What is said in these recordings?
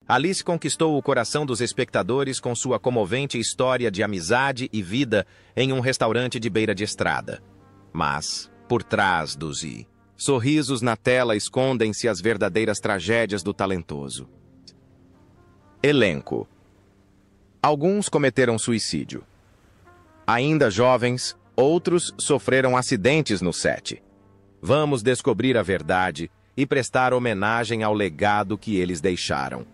Alice conquistou o coração dos espectadores com sua comovente história de amizade e vida em um restaurante de beira de estrada. Mas, por trás dos sorrisos na tela escondem-se as verdadeiras tragédias do talentoso. Elenco. Alguns cometeram suicídio. Ainda jovens, outros sofreram acidentes no set. Vamos descobrir a verdade e prestar homenagem ao legado que eles deixaram.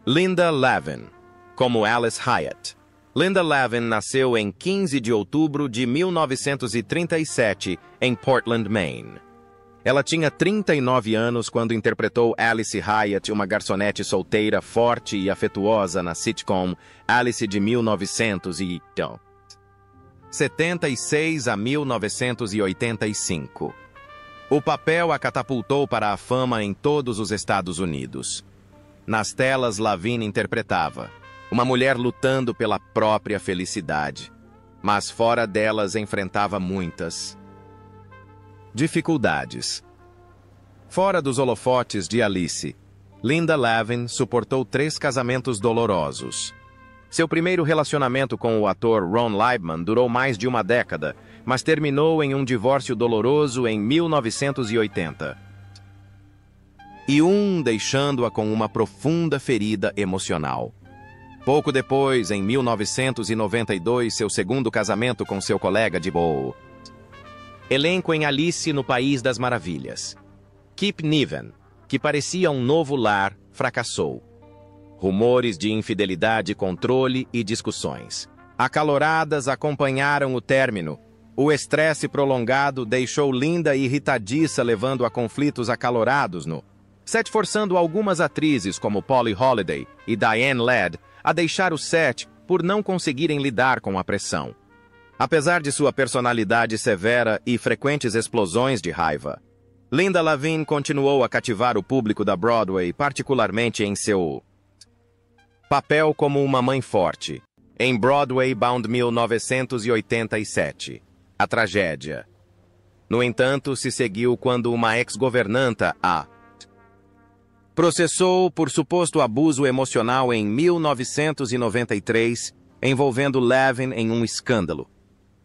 Linda Lavin, como Alice Hyatt. Linda Lavin nasceu em 15 de outubro de 1937, em Portland, Maine. Ela tinha 39 anos quando interpretou Alice Hyatt, uma garçonete solteira, forte e afetuosa na sitcom Alice de 1976 a 1985. O papel a catapultou para a fama em todos os Estados Unidos. Nas telas, Lavin interpretava uma mulher lutando pela própria felicidade, mas fora delas enfrentava muitas dificuldades. Fora dos holofotes de Alice, Linda Lavin suportou 3 casamentos dolorosos. Seu primeiro relacionamento com o ator Ron Liebman durou mais de uma década, mas terminou em um divórcio doloroso em 1980. Deixando-a com uma profunda ferida emocional. Pouco depois, em 1992, seu segundo casamento com seu colega de boa. Elenco em Alice no País das Maravilhas. Kip Niven, que parecia um novo lar, fracassou. Rumores de infidelidade, controle e discussões acaloradas acompanharam o término. O estresse prolongado deixou Linda irritadiça, levando a conflitos acalorados no set, forçando algumas atrizes como Polly Holliday e Diane Ladd a deixar o set por não conseguirem lidar com a pressão. Apesar de sua personalidade severa e frequentes explosões de raiva, Linda Lavin continuou a cativar o público da Broadway, particularmente em seu papel como uma mãe forte, em Broadway Bound 1987, a tragédia. No entanto, se seguiu quando uma ex-governanta a processou por suposto abuso emocional em 1993, envolvendo Lavin em um escândalo.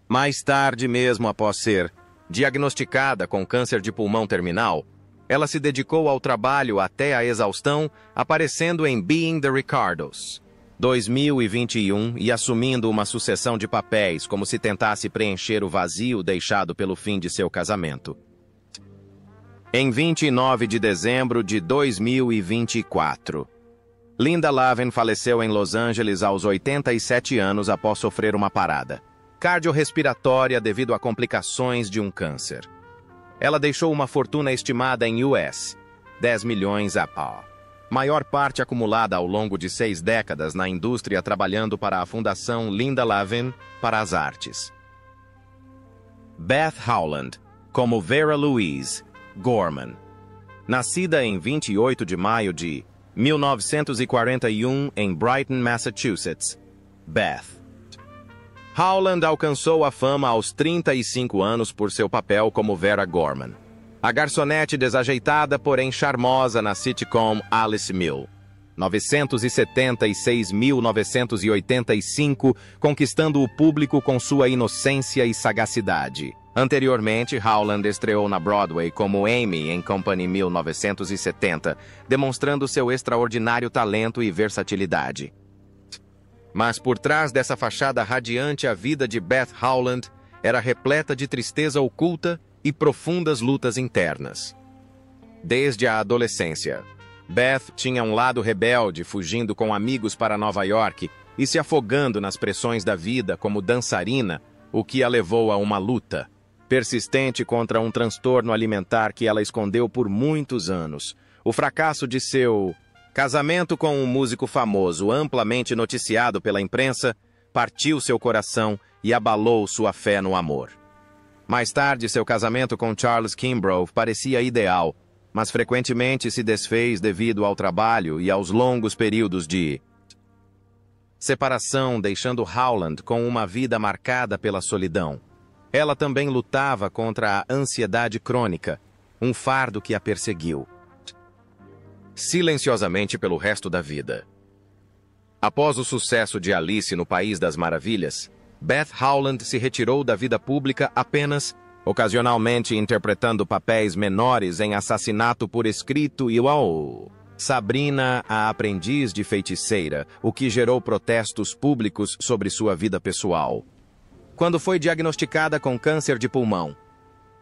Mais tarde, mesmo após ser diagnosticada com câncer de pulmão terminal, ela se dedicou ao trabalho até a exaustão, aparecendo em Being the Ricardos, 2021, e assumindo uma sucessão de papéis como se tentasse preencher o vazio deixado pelo fim de seu casamento. Em 29 de dezembro de 2024, Linda Lavin faleceu em Los Angeles aos 87 anos após sofrer uma parada cardiorrespiratória devido a complicações de um câncer. Ela deixou uma fortuna estimada em US, 10 milhões maior parte acumulada ao longo de 6 décadas na indústria, trabalhando para a Fundação Linda Lavin para as Artes. Beth Howland, como Vera Louise Gorman. Nascida em 28 de maio de 1941 em Brighton, Massachusetts, Beth Howland alcançou a fama aos 35 anos por seu papel como Vera Gorman, a garçonete desajeitada, porém charmosa na sitcom Alice 1976-1985, conquistando o público com sua inocência e sagacidade. Anteriormente, Howland estreou na Broadway como Amy em Company 1970, demonstrando seu extraordinário talento e versatilidade. Mas por trás dessa fachada radiante, a vida de Beth Howland era repleta de tristeza oculta e profundas lutas internas. Desde a adolescência, Beth tinha um lado rebelde, fugindo com amigos para Nova York e se afogando nas pressões da vida como dançarina, o que a levou a uma luta persistente contra um transtorno alimentar que ela escondeu por muitos anos. O fracasso de seu casamento com um músico famoso, amplamente noticiado pela imprensa, partiu seu coração e abalou sua fé no amor. Mais tarde, seu casamento com Charles Kimbrough parecia ideal, mas frequentemente se desfez devido ao trabalho e aos longos períodos de separação, deixando Howland com uma vida marcada pela solidão. Ela também lutava contra a ansiedade crônica, um fardo que a perseguiu. silenciosamente pelo resto da vida. Após o sucesso de Alice no País das Maravilhas, Beth Howland se retirou da vida pública apenas, ocasionalmente interpretando papéis menores em Assassinato por Escrito e Sabrina, a Aprendiz de Feiticeira, o que gerou protestos públicos sobre sua vida pessoal. Quando foi diagnosticada com câncer de pulmão,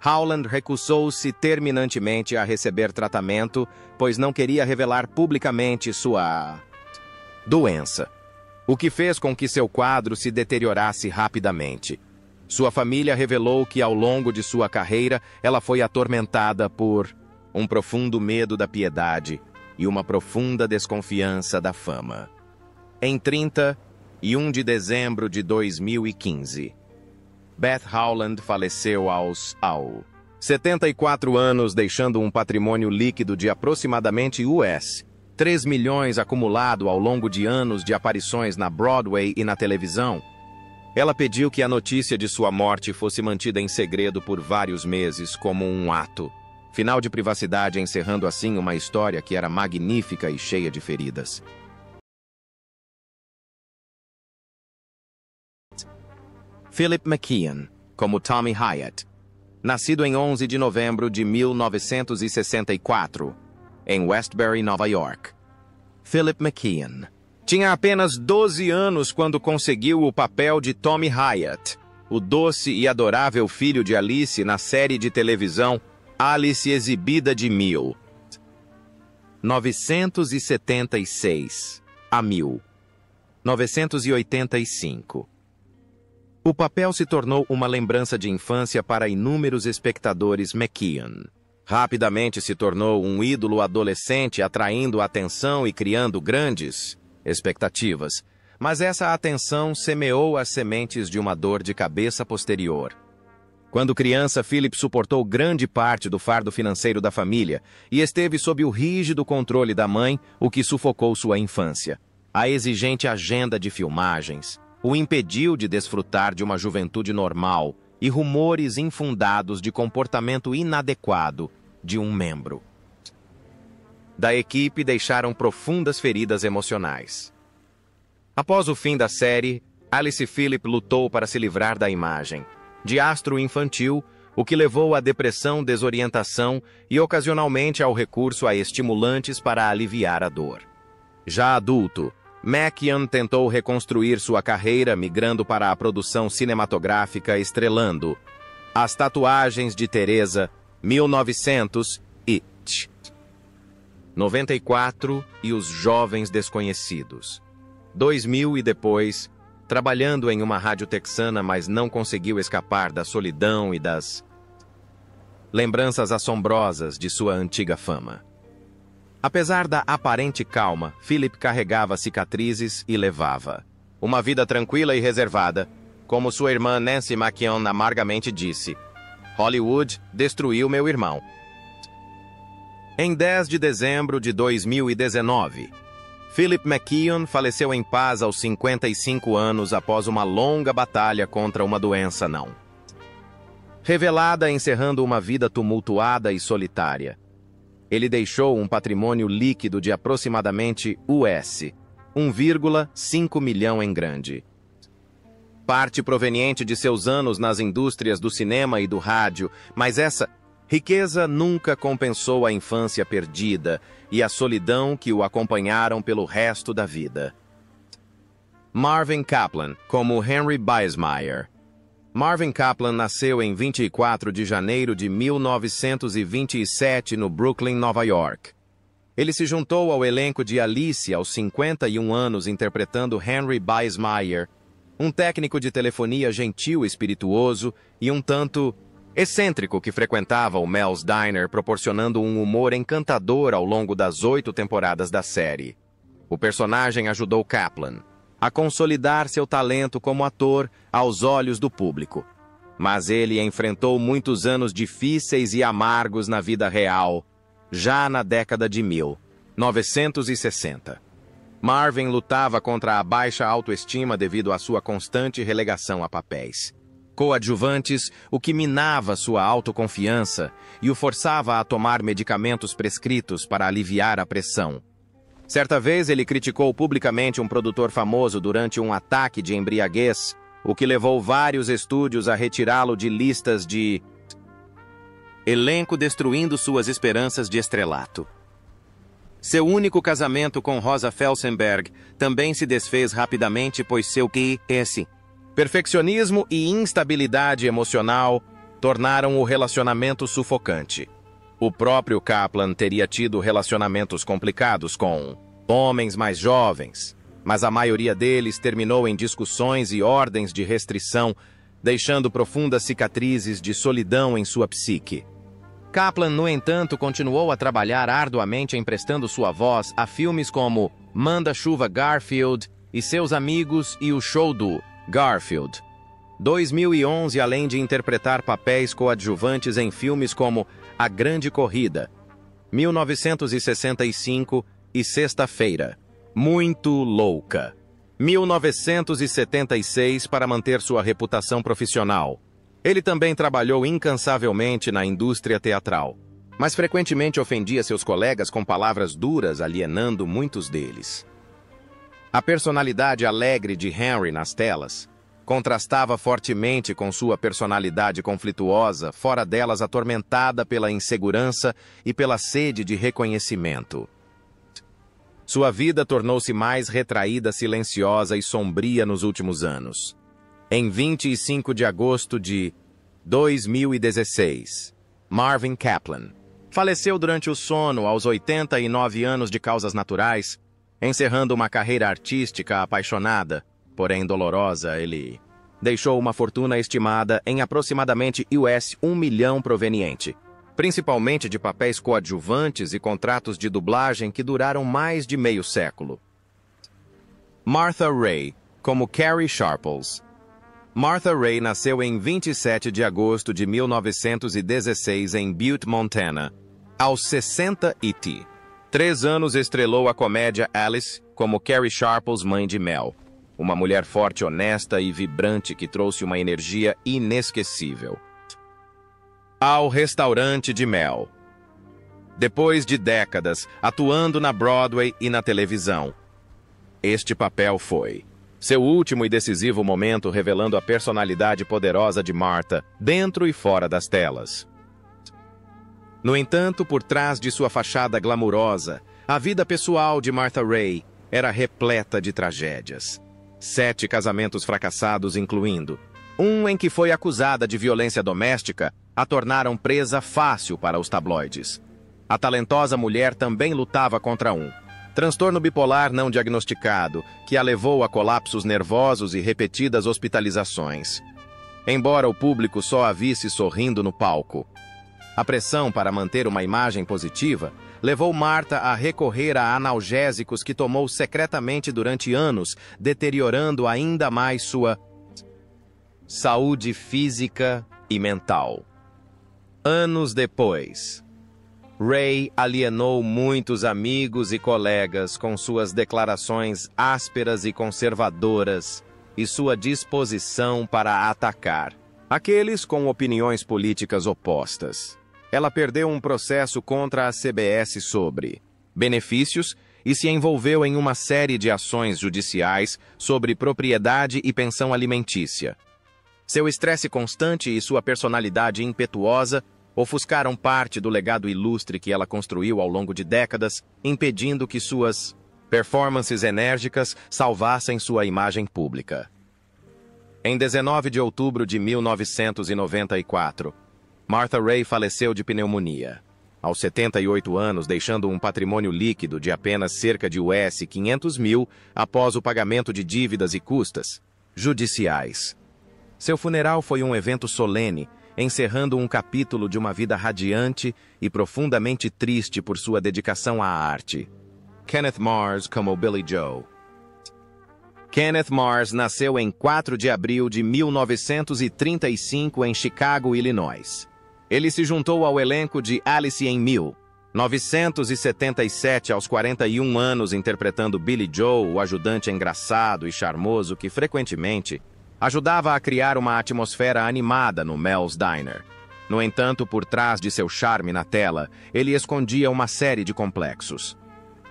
Howland recusou-se terminantemente a receber tratamento, pois não queria revelar publicamente sua doença, o que fez com que seu quadro se deteriorasse rapidamente. Sua família revelou que, ao longo de sua carreira, ela foi atormentada por um profundo medo da piedade e uma profunda desconfiança da fama. Em 31 de dezembro de 2015, Beth Howland faleceu aos 74 anos, deixando um patrimônio líquido de aproximadamente US 3 milhões acumulado ao longo de anos de aparições na Broadway e na televisão. Ela pediu que a notícia de sua morte fosse mantida em segredo por vários meses como um ato final de privacidade, encerrando assim uma história que era magnífica e cheia de feridas. Philip McKeon, como Tommy Hyatt, nascido em 11 de novembro de 1964, em Westbury, Nova York. Philip McKeon tinha apenas 12 anos quando conseguiu o papel de Tommy Hyatt, o doce e adorável filho de Alice na série de televisão Alice, exibida de 1976 a 1985. O papel se tornou uma lembrança de infância para inúmeros espectadores McKeon. Rapidamente se tornou um ídolo adolescente, atraindo atenção e criando grandes expectativas. Mas essa atenção semeou as sementes de uma dor de cabeça posterior. Quando criança, Philip suportou grande parte do fardo financeiro da família e esteve sob o rígido controle da mãe, o que sufocou sua infância. A exigente agenda de filmagens o impediu de desfrutar de uma juventude normal e rumores infundados de comportamento inadequado de um membro da equipe deixaram profundas feridas emocionais. Após o fim da série, Alice Philip lutou para se livrar da imagem de astro infantil, o que levou à depressão, desorientação e ocasionalmente ao recurso a estimulantes para aliviar a dor. Já adulto, McKeon tentou reconstruir sua carreira migrando para a produção cinematográfica, estrelando As Tatuagens de Teresa, 1994 e Os Jovens Desconhecidos, 2000 e depois, trabalhando em uma rádio texana, mas não conseguiu escapar da solidão e das lembranças assombrosas de sua antiga fama. Apesar da aparente calma, Philip carregava cicatrizes e levava uma vida tranquila e reservada, como sua irmã Nancy McKeon amargamente disse: Hollywood destruiu meu irmão. Em 10 de dezembro de 2019, Philip McKeon faleceu em paz aos 55 anos após uma longa batalha contra uma doença não revelada, encerrando uma vida tumultuada e solitária. Ele deixou um patrimônio líquido de aproximadamente US 1,5 milhão em grande parte proveniente de seus anos nas indústrias do cinema e do rádio, mas essa riqueza nunca compensou a infância perdida e a solidão que o acompanharam pelo resto da vida. Marvin Kaplan, como Henry Biesmeyer. Marvin Kaplan nasceu em 24 de janeiro de 1927 no Brooklyn, Nova York. Ele se juntou ao elenco de Alice aos 51 anos, interpretando Henry Biesmeyer, um técnico de telefonia gentil, espirituoso e um tanto excêntrico que frequentava o Mel's Diner, proporcionando um humor encantador ao longo das 8 temporadas da série. O personagem ajudou Kaplan a consolidar seu talento como ator aos olhos do público. Mas ele enfrentou muitos anos difíceis e amargos na vida real, já na década de 1960. Marvin lutava contra a baixa autoestima devido à sua constante relegação a papéis coadjuvantes, o que minava sua autoconfiança e o forçava a tomar medicamentos prescritos para aliviar a pressão. Certa vez ele criticou publicamente um produtor famoso durante um ataque de embriaguez, o que levou vários estúdios a retirá-lo de listas de elenco, destruindo suas esperanças de estrelato. Seu único casamento com Rosa Felsenberg também se desfez rapidamente, pois seu perfeccionismo e instabilidade emocional tornaram o relacionamento sufocante. O próprio Kaplan teria tido relacionamentos complicados com homens mais jovens, mas a maioria deles terminou em discussões e ordens de restrição, deixando profundas cicatrizes de solidão em sua psique. Kaplan, no entanto, continuou a trabalhar arduamente emprestando sua voz a filmes como Manda-Chuva Garfield e Seus Amigos e o Show do Garfield. 2011, além de interpretar papéis coadjuvantes em filmes como A Grande Corrida, 1965 e Sexta-feira, Muito Louca, 1976, para manter sua reputação profissional. Ele também trabalhou incansavelmente na indústria teatral, mas frequentemente ofendia seus colegas com palavras duras, alienando muitos deles. A personalidade alegre de Henry nas telas contrastava fortemente com sua personalidade conflituosa, fora delas atormentada pela insegurança e pela sede de reconhecimento. Sua vida tornou-se mais retraída, silenciosa e sombria nos últimos anos. Em 25 de agosto de 2016, Marvin Kaplan faleceu durante o sono aos 89 anos de causas naturais, encerrando uma carreira artística apaixonada, porém dolorosa. Ele deixou uma fortuna estimada em aproximadamente US$1 milhão proveniente, principalmente de papéis coadjuvantes e contratos de dublagem que duraram mais de meio século. Martha Raye, como Carrie Sharples. Martha Raye nasceu em 27 de agosto de 1916 em Butte, Montana. Aos 3 anos estrelou a comédia Alice como Carrie Sharples, mãe de Mel, uma mulher forte, honesta e vibrante que trouxe uma energia inesquecível ao restaurante de Mel. Depois de décadas atuando na Broadway e na televisão, este papel foi seu último e decisivo momento, revelando a personalidade poderosa de Martha dentro e fora das telas. No entanto, por trás de sua fachada glamurosa, a vida pessoal de Martha Raye era repleta de tragédias. 7 casamentos fracassados, incluindo um em que foi acusada de violência doméstica, a tornaram presa fácil para os tabloides. A talentosa mulher também lutava contra um transtorno bipolar não diagnosticado, que a levou a colapsos nervosos e repetidas hospitalizações. Embora o público só a visse sorrindo no palco, a pressão para manter uma imagem positiva levou Martha a recorrer a analgésicos que tomou secretamente durante anos, deteriorando ainda mais sua saúde física e mental. Anos depois, Raye alienou muitos amigos e colegas com suas declarações ásperas e conservadoras e sua disposição para atacar aqueles com opiniões políticas opostas. Ela perdeu um processo contra a CBS sobre benefícios e se envolveu em uma série de ações judiciais sobre propriedade e pensão alimentícia. Seu estresse constante e sua personalidade impetuosa ofuscaram parte do legado ilustre que ela construiu ao longo de décadas, impedindo que suas performances enérgicas salvassem sua imagem pública. Em 19 de outubro de 1994, Martha Raye faleceu de pneumonia, aos 78 anos, deixando um patrimônio líquido de apenas cerca de US$500 mil após o pagamento de dívidas e custas judiciais. Seu funeral foi um evento solene, encerrando um capítulo de uma vida radiante e profundamente triste por sua dedicação à arte. Kenneth Mars como Billy Joe. Kenneth Mars nasceu em 4 de abril de 1935 em Chicago, Illinois. Ele se juntou ao elenco de Alice em 1977 aos 41 anos, interpretando Billy Joe, o ajudante engraçado e charmoso que frequentemente Ajudava a criar uma atmosfera animada no Mel's Diner. No entanto, por trás de seu charme na tela, ele escondia uma série de complexos.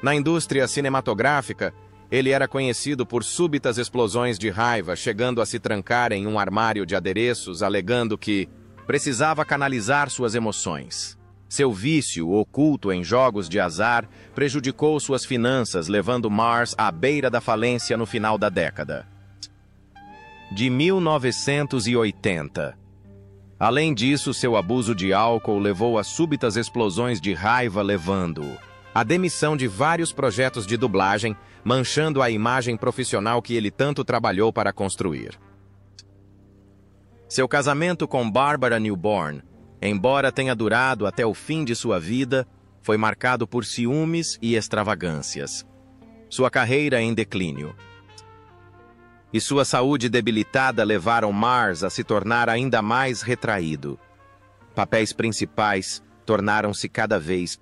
Na indústria cinematográfica, ele era conhecido por súbitas explosões de raiva, chegando a se trancar em um armário de adereços, alegando que precisava canalizar suas emoções. Seu vício, oculto em jogos de azar, prejudicou suas finanças, levando Mars à beira da falência no final da década de 1980. Além disso, seu abuso de álcool levou a súbitas explosões de raiva, levando-o à demissão de vários projetos de dublagem, manchando a imagem profissional que ele tanto trabalhou para construir. Seu casamento com Barbara Newborn, embora tenha durado até o fim de sua vida, foi marcado por ciúmes e extravagâncias. Sua carreira em declínio e sua saúde debilitada levaram Mars a se tornar ainda mais retraído. Papéis principais tornaram-se cada vez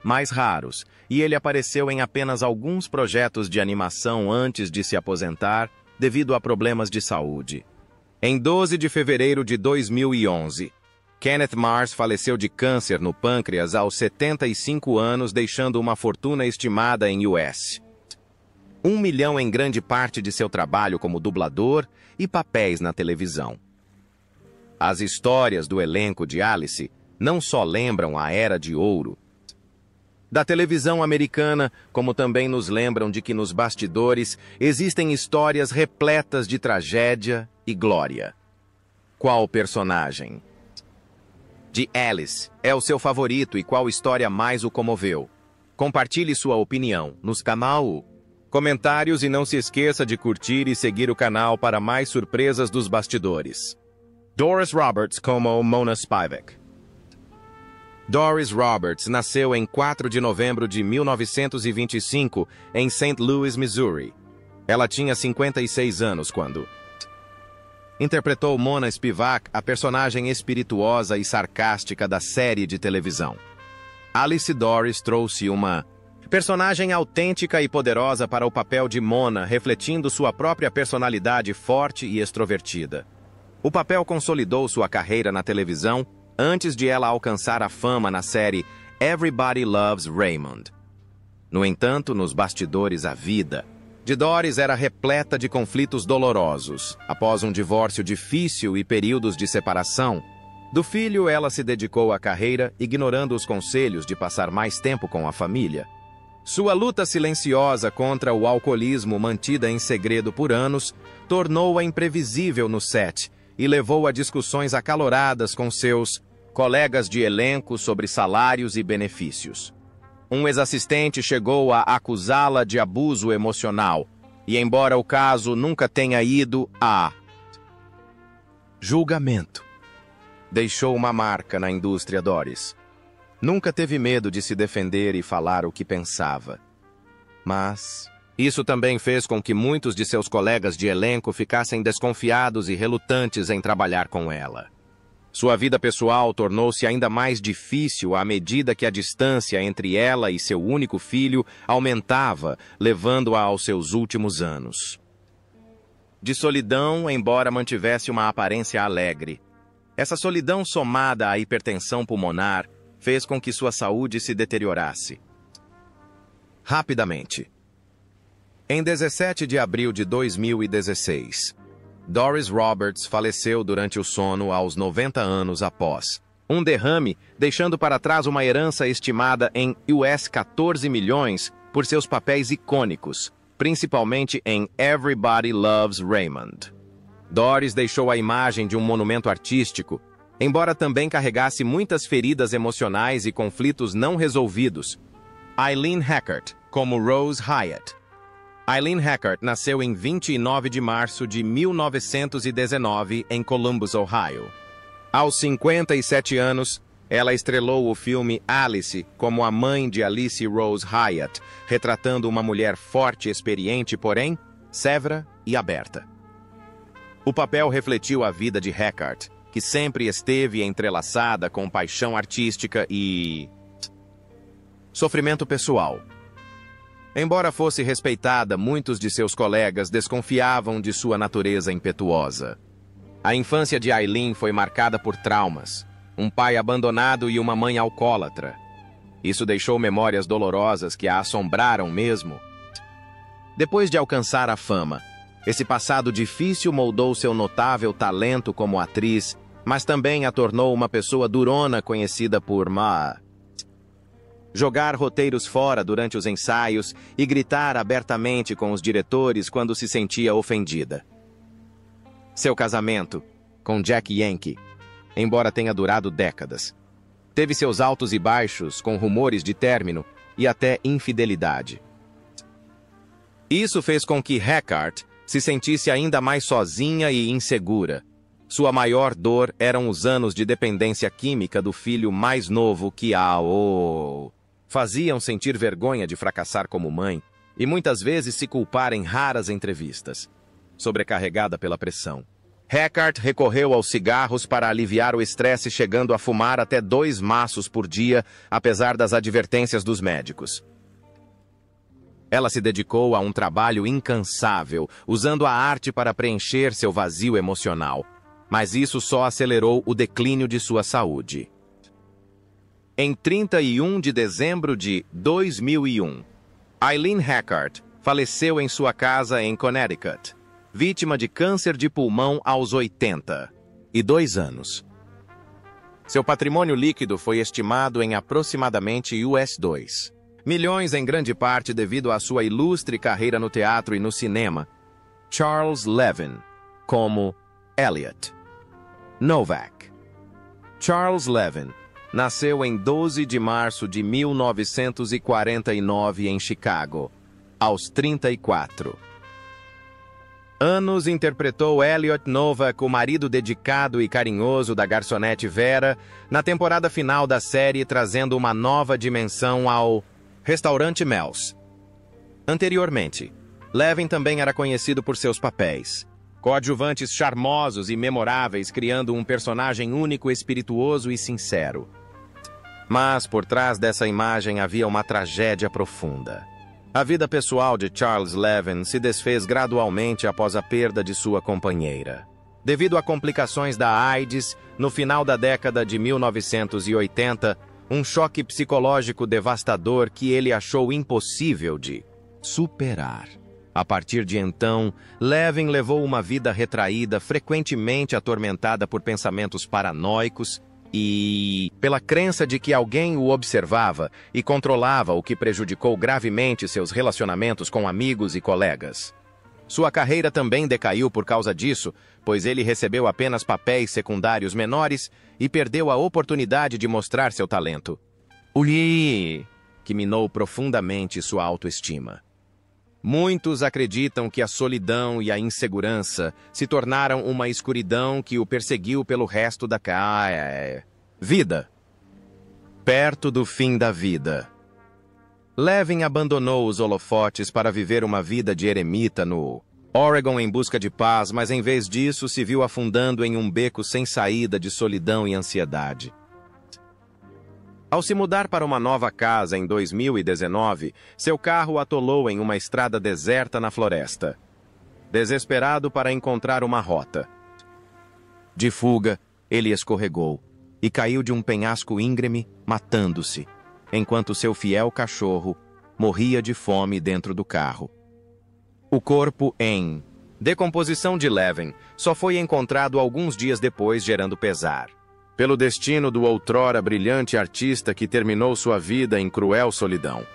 mais raros, e ele apareceu em apenas alguns projetos de animação antes de se aposentar, devido a problemas de saúde. Em 12 de fevereiro de 2011, Kenneth Mars faleceu de câncer no pâncreas aos 75 anos, deixando uma fortuna estimada em US $1 milhão em grande parte de seu trabalho como dublador e papéis na televisão. As histórias do elenco de Alice não só lembram a era de ouro da televisão americana, como também nos lembram de que nos bastidores existem histórias repletas de tragédia e glória. Qual personagem de Alice é o seu favorito e qual história mais o comoveu? Compartilhe sua opinião nos canal comentários e não se esqueça de curtir e seguir o canal para mais surpresas dos bastidores. Doris Roberts como Mona Spivak. Doris Roberts nasceu em 4 de novembro de 1925 em St. Louis, Missouri. Ela tinha 56 anos quando interpretou Mona Spivak, a personagem espirituosa e sarcástica da série de televisão. Alice Doris trouxe uma personagem autêntica e poderosa para o papel de Mona, refletindo sua própria personalidade forte e extrovertida. O papel consolidou sua carreira na televisão antes de ela alcançar a fama na série Everybody Loves Raymond. No entanto, nos bastidores, a vida de Doris era repleta de conflitos dolorosos. Após um divórcio difícil e períodos de separação do filho, ela se dedicou à carreira, ignorando os conselhos de passar mais tempo com a família. Sua luta silenciosa contra o alcoolismo, mantida em segredo por anos, tornou-a imprevisível no set e levou a discussões acaloradas com seus colegas de elenco sobre salários e benefícios. Um ex-assistente chegou a acusá-la de abuso emocional, e embora o caso nunca tenha ido a julgamento, deixou uma marca na indústria Doris. Nunca teve medo de se defender e falar o que pensava. Mas isso também fez com que muitos de seus colegas de elenco ficassem desconfiados e relutantes em trabalhar com ela. Sua vida pessoal tornou-se ainda mais difícil à medida que a distância entre ela e seu único filho aumentava, levando-a aos seus últimos anos de solidão, embora mantivesse uma aparência alegre. Essa solidão, somada à hipertensão pulmonar, fez com que sua saúde se deteriorasse rapidamente. Em 17 de abril de 2016, Doris Roberts faleceu durante o sono aos 90 anos após um derrame, deixando para trás uma herança estimada em US $14 milhões por seus papéis icônicos, principalmente em Everybody Loves Raymond. Doris deixou a imagem de um monumento artístico, embora também carregasse muitas feridas emocionais e conflitos não resolvidos. Eileen Heckart, como Rose Hyatt. Eileen Heckart nasceu em 29 de março de 1919 em Columbus, Ohio. Aos 57 anos, ela estrelou o filme Alice como a mãe de Alice Rose Hyatt, retratando uma mulher forte e experiente, porém sévera e aberta. O papel refletiu a vida de Heckart, que sempre esteve entrelaçada com paixão artística e sofrimento pessoal. Embora fosse respeitada, muitos de seus colegas desconfiavam de sua natureza impetuosa. A infância de Aileen foi marcada por traumas, um pai abandonado e uma mãe alcoólatra. Isso deixou memórias dolorosas que a assombraram mesmo. Depois de alcançar a fama, esse passado difícil moldou seu notável talento como atriz, mas também a tornou uma pessoa durona conhecida por jogar roteiros fora durante os ensaios e gritar abertamente com os diretores quando se sentia ofendida. Seu casamento, com Jack Yankee, embora tenha durado décadas, teve seus altos e baixos com rumores de término e até infidelidade. Isso fez com que Hackart se sentisse ainda mais sozinha e insegura. Sua maior dor eram os anos de dependência química do filho mais novo que faziam sentir vergonha de fracassar como mãe e muitas vezes se culpar em raras entrevistas. Sobrecarregada pela pressão, Hackart recorreu aos cigarros para aliviar o estresse, chegando a fumar até 2 maços por dia, apesar das advertências dos médicos. Ela se dedicou a um trabalho incansável, usando a arte para preencher seu vazio emocional, mas isso só acelerou o declínio de sua saúde. Em 31 de dezembro de 2001, Aileen Hackart faleceu em sua casa em Connecticut, vítima de câncer de pulmão aos 82 anos. Seu patrimônio líquido foi estimado em aproximadamente US$ 2 milhões, em grande parte devido à sua ilustre carreira no teatro e no cinema. Charles Levin, como Elliot Novak. Charles Levin nasceu em 12 de março de 1949 em Chicago, aos 34 anos. Interpretou Elliot Novak, o marido dedicado e carinhoso da garçonete Vera, na temporada final da série, trazendo uma nova dimensão ao restaurante Mel's. Anteriormente, Levin também era conhecido por seus papéis coadjuvantes charmosos e memoráveis, criando um personagem único, espirituoso e sincero. Mas por trás dessa imagem havia uma tragédia profunda. A vida pessoal de Charles Levin se desfez gradualmente após a perda de sua companheira. Devido a complicações da AIDS, no final da década de 1980, um choque psicológico devastador que ele achou impossível de superar. A partir de então, Levin levou uma vida retraída, frequentemente atormentada por pensamentos paranoicos e pela crença de que alguém o observava e controlava, o que prejudicou gravemente seus relacionamentos com amigos e colegas. Sua carreira também decaiu por causa disso, pois ele recebeu apenas papéis secundários menores e perdeu a oportunidade de mostrar seu talento. Que minou profundamente sua autoestima. Muitos acreditam que a solidão e a insegurança se tornaram uma escuridão que o perseguiu pelo resto da vida. Perto do fim da vida, Levin abandonou os holofotes para viver uma vida de eremita no Oregon em busca de paz, mas em vez disso se viu afundando em um beco sem saída de solidão e ansiedade. Ao se mudar para uma nova casa em 2019, seu carro atolou em uma estrada deserta na floresta. Desesperado para encontrar uma rota de fuga, ele escorregou e caiu de um penhasco íngreme, matando-se, enquanto seu fiel cachorro morria de fome dentro do carro. O corpo em decomposição de Levin só foi encontrado alguns dias depois, gerando pesar pelo destino do outrora brilhante artista que terminou sua vida em cruel solidão.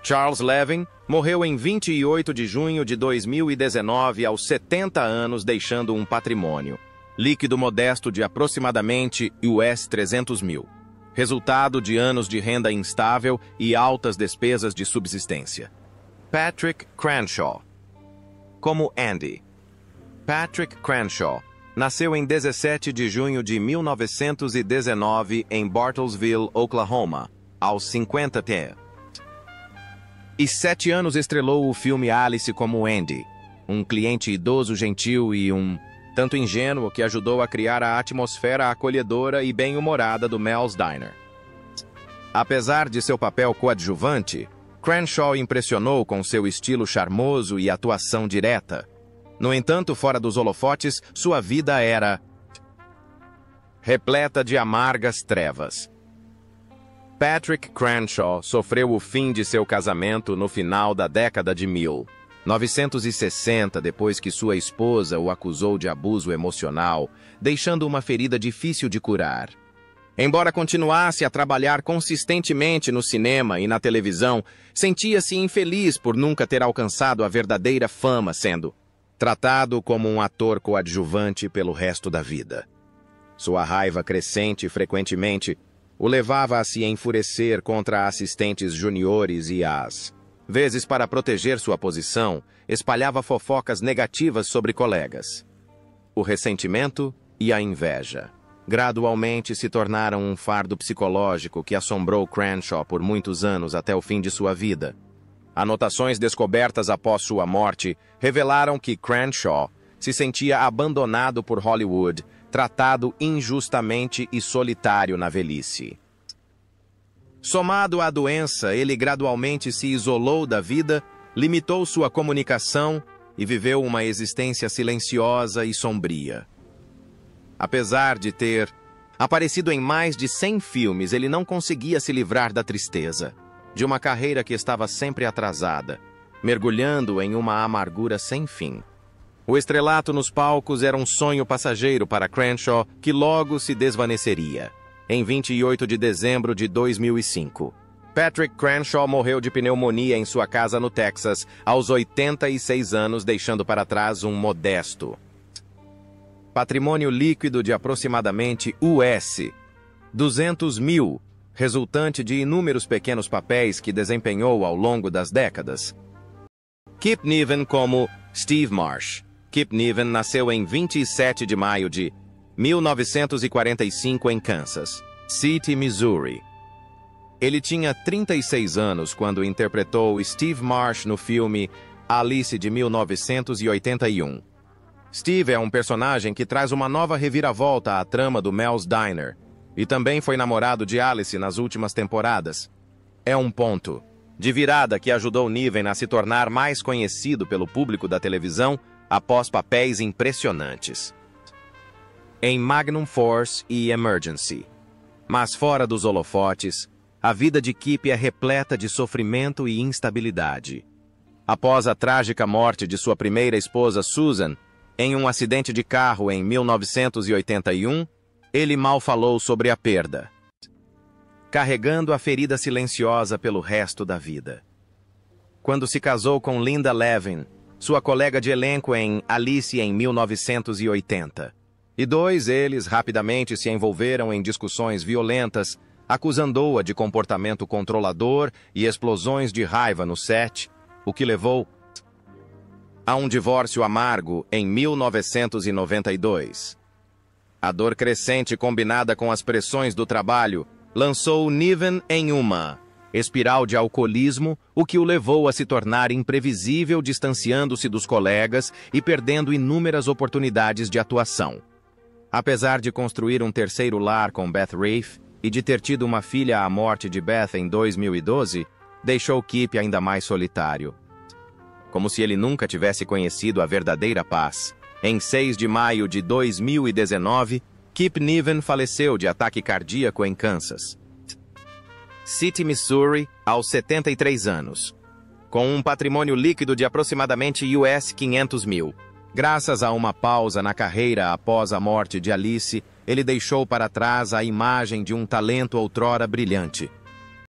Charles Levin morreu em 28 de junho de 2019 aos 70 anos, deixando um patrimônio líquido modesto de aproximadamente US$ 300 mil, resultado de anos de renda instável e altas despesas de subsistência. Patrick Cranshaw, como Andy. Patrick Cranshaw nasceu em 17 de junho de 1919 em Bartlesville, Oklahoma, aos 57 anos. Estrelou o filme Alice como Andy, um cliente idoso, gentil e um tanto ingênuo que ajudou a criar a atmosfera acolhedora e bem-humorada do Mel's Diner. Apesar de seu papel coadjuvante, Crenshaw impressionou com seu estilo charmoso e atuação direta. No entanto, fora dos holofotes, sua vida era repleta de amargas trevas. Patrick Crenshaw sofreu o fim de seu casamento no final da década de 1960, depois que sua esposa o acusou de abuso emocional, deixando uma ferida difícil de curar. Embora continuasse a trabalhar consistentemente no cinema e na televisão, sentia-se infeliz por nunca ter alcançado a verdadeira fama, sendo tratado como um ator coadjuvante pelo resto da vida. Sua raiva crescente frequentemente o levava a se enfurecer contra assistentes juniores e às vezes, para proteger sua posição, espalhava fofocas negativas sobre colegas. O ressentimento e a inveja gradualmente se tornaram um fardo psicológico que assombrou Crenshaw por muitos anos até o fim de sua vida. Anotações descobertas após sua morte revelaram que Crenshaw se sentia abandonado por Hollywood, tratado injustamente e solitário na velhice. Somado à doença, ele gradualmente se isolou da vida, limitou sua comunicação e viveu uma existência silenciosa e sombria. Apesar de ter aparecido em mais de 100 filmes, ele não conseguia se livrar da tristeza, de uma carreira que estava sempre atrasada, mergulhando em uma amargura sem fim. O estrelato nos palcos era um sonho passageiro para Crenshaw, que logo se desvaneceria. Em 28 de dezembro de 2005, Patrick Crenshaw morreu de pneumonia em sua casa no Texas, aos 86 anos, deixando para trás um modesto patrimônio líquido de aproximadamente US 200 mil, resultante de inúmeros pequenos papéis que desempenhou ao longo das décadas. Kip Niven como Steve Marsh. Kip Niven nasceu em 27 de maio de 1945 em Kansas City, Missouri. Ele tinha 36 anos quando interpretou Steve Marsh no filme Alice de 1981. Steve é um personagem que traz uma nova reviravolta à trama do Mel's Diner e também foi namorado de Alice nas últimas temporadas. É um ponto de virada que ajudou Niven a se tornar mais conhecido pelo público da televisão após papéis impressionantes em Magnum Force e Emergency. Mas fora dos holofotes, a vida de Kip é repleta de sofrimento e instabilidade. Após a trágica morte de sua primeira esposa, Susan, em um acidente de carro em 1981, ele mal falou sobre a perda, carregando a ferida silenciosa pelo resto da vida. Quando se casou com Linda Levin, sua colega de elenco em Alice em 1980, eles rapidamente se envolveram em discussões violentas, acusando-a de comportamento controlador e explosões de raiva no set, o que levou a um divórcio amargo em 1992. A dor crescente combinada com as pressões do trabalho lançou Niven em uma espiral de alcoolismo, o que o levou a se tornar imprevisível, distanciando-se dos colegas e perdendo inúmeras oportunidades de atuação. Apesar de construir um terceiro lar com Beth Reif e de ter tido uma filha à morte de Beth em 2012, deixou Kip ainda mais solitário. Como se ele nunca tivesse conhecido a verdadeira paz. Em 6 de maio de 2019, Kip Niven faleceu de ataque cardíaco em Kansas City, Missouri, aos 73 anos, com um patrimônio líquido de aproximadamente US 500 mil. Graças a uma pausa na carreira após a morte de Alice, ele deixou para trás a imagem de um talento outrora brilhante.